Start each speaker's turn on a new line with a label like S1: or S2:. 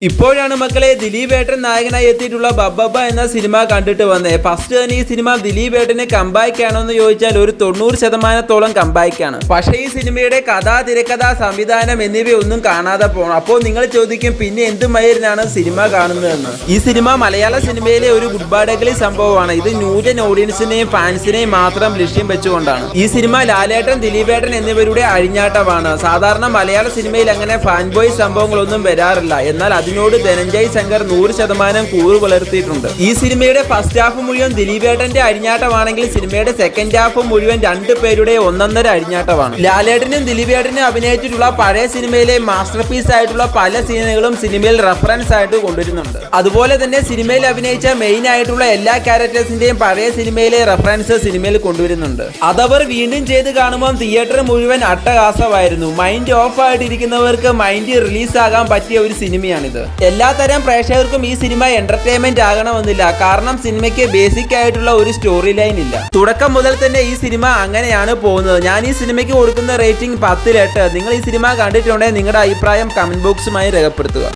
S1: ഇപ്പോഴാണ് മക്കളെ ദിലീപ് ഏട്ടൻ നായകനായി എത്തിയിട്ടുള്ള ബബ്ബബ്ബ എന്ന സിനിമ കണ്ടിട്ട് വന്നേ. ഫസ്റ്റ് തന്നെ ഈ സിനിമ ദിലീപ് ഏട്ടന് കംബാക്ക് ആണോ എന്ന് ചോദിച്ചാൽ ഒരു 90% കംബാക്ക് ആണ്. പക്ഷേ ഈ സിനിമയുടെ കഥ, തിരക്കഥ, സംവിധാനം എന്നിവയൊന്നും കാണാതെ പോകണം. അപ്പോൾ നിങ്ങൾ ചോദിക്കും, പിന്നെ എന്തുമായിരുന്നാണ് സിനിമ കാണുന്നതെന്ന്. ഈ സിനിമ മലയാള സിനിമയിലെ ഒരു ഗുഡ് ബാഡഗലി സംഭവമാണ്. ഇത് ന്യൂജൻ ഓഡിയൻസിനെയും ഫാൻസിനെയും മാത്രം ലക്ഷ്യം വെച്ചുകൊണ്ടാണ്. ഈ സിനിമ ലാലേട്ടൻ, ദിലീപ് ഏട്ടൻ എന്നിവരുടെ അഴിഞ്ഞാട്ടമാണ്. സാധാരണ മലയാള സിനിമയിൽ അങ്ങനെ ഫാൻ ബോയ് സംഭവങ്ങളൊന്നും വരാറില്ല. എന്നാൽ അതിനോട് ധനഞ്ജയ് ശങ്കർ 100% കൂറ് പുലർത്തിയിട്ടുണ്ട്. ഈ സിനിമയുടെ ഫസ്റ്റ് ഹാഫ് മുഴുവൻ ദിലീപ് ഏട്ടന്റെ അഴിഞ്ഞാട്ടമാണെങ്കിൽ സിനിമയുടെ സെക്കൻഡ് ഹാഫ് മുഴുവൻ രണ്ടു പേരുടെ ഒന്നൊന്നര അഴിഞ്ഞാട്ടമാണ്. ലാലേട്ടനും ദിലീപ് ഏട്ടനും അഭിനയിച്ചിട്ടുള്ള പഴയ സിനിമയിലെ മാസ്റ്റർ പീസ് ആയിട്ടുള്ള പല സീനുകളും സിനിമയിൽ റെഫറൻസ് ആയിട്ട് കൊണ്ടുവരുന്നുണ്ട്. അതുപോലെ തന്നെ സിനിമയിൽ അഭിനയിച്ച മെയിൻ ആയിട്ടുള്ള എല്ലാ ക്യാരക്ടേഴ്സിന്റെയും പഴയ സിനിമയിലെ റെഫറൻസ് സിനിമയിൽ കൊണ്ടുവരുന്നുണ്ട്. അതവർ വീണ്ടും ചെയ്ത് കാണുമ്പോൾ തിയേറ്റർ മുഴുവൻ അട്ടഹാസമായിരുന്നു. മൈൻഡ് ഓഫ് ആയിട്ടിരിക്കുന്നവർക്ക് മൈൻഡ് റിലീസ് ആകാൻ പറ്റിയ ഒരു സിനിമയാണിത്. എല്ലാ തരം പ്രേക്ഷകർക്കും ഈ സിനിമ എന്റർടൈൻമെന്റ് ആകണമെന്നില്ല. കാരണം സിനിമയ്ക്ക് ബേസിക് ആയിട്ടുള്ള ഒരു സ്റ്റോറി ലൈൻ ഇല്ല. തുടക്കം മുതൽ തന്നെ ഈ സിനിമ അങ്ങനെയാണ് പോകുന്നത്. ഞാൻ ഈ സിനിമയ്ക്ക് കൊടുക്കുന്ന റേറ്റിംഗ് 10/8. നിങ്ങൾ ഈ സിനിമ കണ്ടിട്ടുണ്ടെങ്കിൽ നിങ്ങളുടെ അഭിപ്രായം കമന്റ് ബോക്സുമായി രേഖപ്പെടുത്തുക.